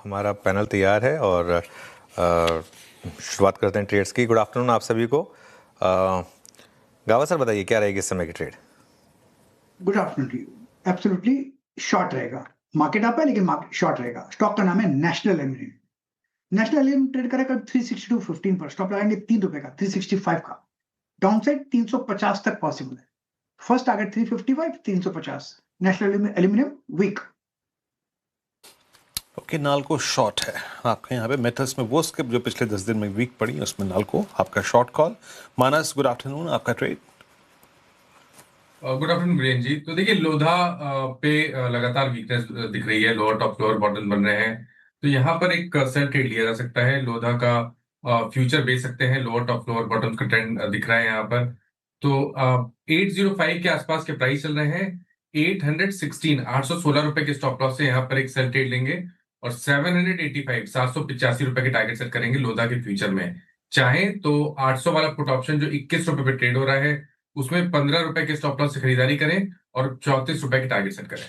हमारा पैनल तैयार है और शुरुआत करते हैं ट्रेड्स की। गुड आफ्टरनून आप सभी को। गावा सर बताइए क्या रहेगी इस समय की trade? Good afternoon. Absolutely short रहेगा। मार्केट अप है लेकिन मार्केट शॉर्ट रहेगा। स्टॉक का नाम है national aluminium. National aluminium trade करेगा 362.15 पर। स्टॉप लगाएंगे ₹3 का, 365 का। डाउन साइड 350 तक पॉसिबल है। First target 355, 350। National aluminium week. Okay, Nalco short है आपके यहाँ पे मेथड्स में वो स्किप जो पिछले 10 दिन में वीक पड़ी, उसमें नालको आपका शॉर्ट कॉल। मानस, गुड आफ्टरनून, आपका trade. Good afternoon Virendra ji. तो देखिए लोधा पे लगातार वीकनेस दिख रही है, लोअर टॉप लोअर बॉटम बन रहे हैं, तो यहाँ पर एक सेल ट्रेड लिया जा सकता है। लोधा का फ्यूचर बेच सकते हैं, लोअर टॉप लोअर बॉटम का ट्रेंड दिख रहा है यहाँ पर। तो 805 के आसपास के प्राइस चल रहे हैं। 816 ₹816 के स्टॉप लॉस से यहाँ पर एक सेल ट्रेड लेंगे और 785 ₹785 के टारगेट सेट करेंगे लोधा के फ्यूचर में। चाहे तो 800 वाला पुट ऑप्शन जो ₹21 पे ट्रेड हो रहा है उसमें ₹15 के स्टॉप लॉस से खरीदारी करें और ₹34 की टारगेट सेट करें।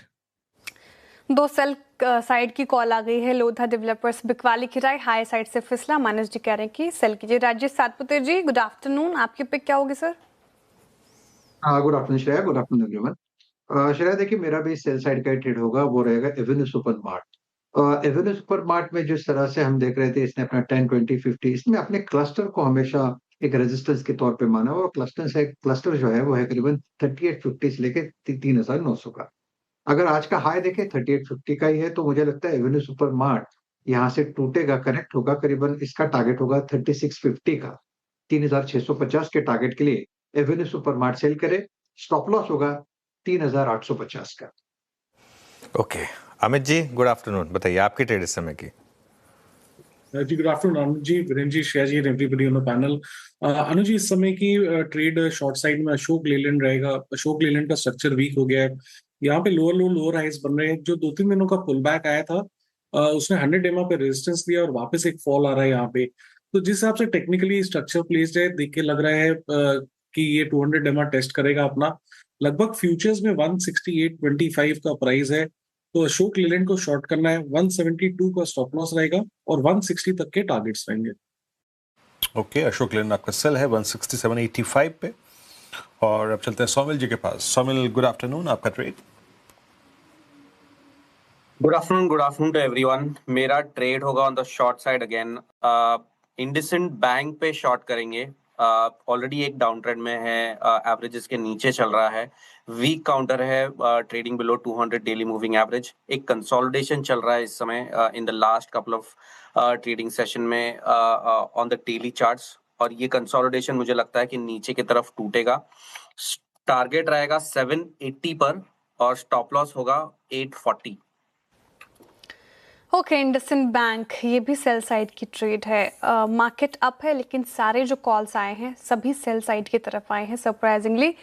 दो सेल साइड की कॉल आ गई है। लोधा डेवलपर्स बिकवाली की राय, हाई साइड से फिसला। मानस जी कह रहे हैं कि सेल कीजिए। राजेश सातपुते जी, गुड आफ्टरनून, आपकी पिक क्या होगी sir? Good afternoon Shreya, good afternoon everyone. Shreya देखिए, मेरा भी सेल साइड का ट्रेड होगा, वो रहेगा एवेन्यू सुपरमार्ट। एवेन्यू सुपरमार्ट में जिस तरह से हम देख रहे थे, इसने अपना 10, 20, 50 इसमें अपने क्लस्टर को हमेशा एक रेजिस्टेंस के तौर पे माना और क्लस्टर जो है वो है करीबन 3850 से लेके 3900 का। अगर आज का हाई देखें 3850 का ही है, तो मुझे लगता है एवेन्यू सुपरमार्ट यहाँ से टूटेगा, करेक्ट होगा, करीबन इसका टारगेट होगा 3650 का। 3650 के टारगेट के लिए एवेन्यू सुपरमार्ट सेल करे। स्टॉप लॉस होगा 3850 का। Okay, Amit ji good afternoon, बताइए आपकी ट्रेड इस समय की। जी good afternoon Anuj ji, Virendra ji, Shreya ji and everybody on the panel. Anuj ji, इस समय की ट्रेड शॉर्ट साइड में अशोक लेलैंड रहेगा। अशोक लेलैंड का स्ट्रक्चर वीक हो गया है। यहाँ पे लोअर लो लोअर हाइस बन रहे हैं। जो 2-3 दिनों का पुल बैक आया था, उसने 100 एमआ पे रेजिस्टेंस दिया और वापस एक फॉल आ रहा है यहाँ पे। तो जिस हिसाब से टेक्निकली स्ट्रक्चर प्लेस्ड है, देख के लग रहा है कि ये 200 एमआ टेस्ट करेगा अपना। लगभग फ्यूचर्स में 168.25 का प्राइस है, तो अशोक लेलैंड को शॉर्ट करना है। 172 का स्टॉप लॉस रहेगा और 160 तक के टारगेट्स रहेंगे। ओके, अशोक लेलैंड आपका सेल है 167.85 पे। और अब चलते हैं सोमिल जी के पास। सोमिल, गुड आफ्टरनून, आपका trade. Good afternoon to everyone. मेरा ट्रेड होगा on the short side again. IndusInd bank पे शॉर्ट करेंगे। ऑलरेडी एक डाउन ट्रेंड में है, एवरेजेस के नीचे चल रहा है, वीक काउंटर है, trading below 200 daily moving average. एक कंसोलिडेशन चल रहा है इस समय in the last couple of trading session में ऑन द डेली चार्ट्स, और ये कंसोलिडेशन मुझे लगता है कि नीचे की तरफ टूटेगा। टारगेट रहेगा 780 पर और स्टॉप लॉस होगा 840। ओके, इंडसइंड बैंक ये भी सेल साइड की ट्रेड है। मार्केट अप है लेकिन सारे जो कॉल्स आए हैं सभी सेल साइड की तरफ आए हैं सरप्राइजिंगली।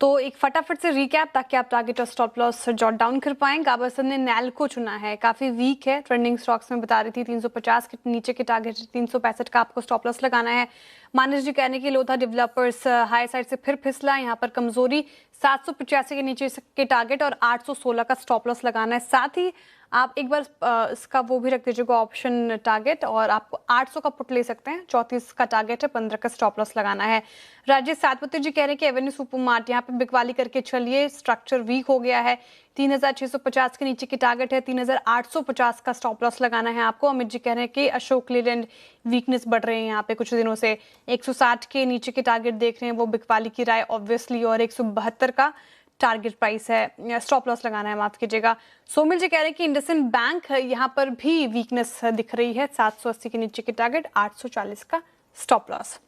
तो एक फटाफट से रिकैप ताकि आप टारगेट और स्टॉप लॉस जॉट डाउन कर पाएं। गाबर सर ने नैल्को चुना है, काफी वीक है। ट्रेंडिंग स्टॉक्स में बता रही थी 350 के नीचे के टारगेट 365 का आपको स्टॉप लॉस लगाना है। मानस जी कहने की लोधा डेवलपर्स हाई साइड से फिर फिसला, यहाँ पर कमजोरी। 785 के नीचे के टारगेट और 816 का स्टॉप लॉस लगाना है। साथ ही आप एक बार इसका वो भी रख दीजिएगा ऑप्शन टारगेट, और आपको 800 का पुट ले सकते हैं। 34 का टारगेट है, 15 का स्टॉप लॉस लगाना है। राजेश सातपुते जी कह रहे हैं कि एवेन्यू सुपरमार्ट यहाँ पे बिकवाली करके चलिए, स्ट्रक्चर वीक हो गया है। 3650 के नीचे की टारगेट है, 3850 का स्टॉप लॉस लगाना है आपको। अमित जी कह रहे हैं कि अशोक लेलैंड वीकनेस बढ़ रहे हैं यहाँ पे कुछ दिनों से। 160 के नीचे के टारगेट देख रहे हैं, वो बिकवाली की राय ऑब्वियसली, और 172 का टारगेट प्राइस है, स्टॉप लॉस लगाना है, माफ कीजिएगा। सोमिल जी कह रहे हैं कि इंडसइंड बैंक यहाँ पर भी वीकनेस दिख रही है। 780 के नीचे के टारगेट, 840 का स्टॉप लॉस।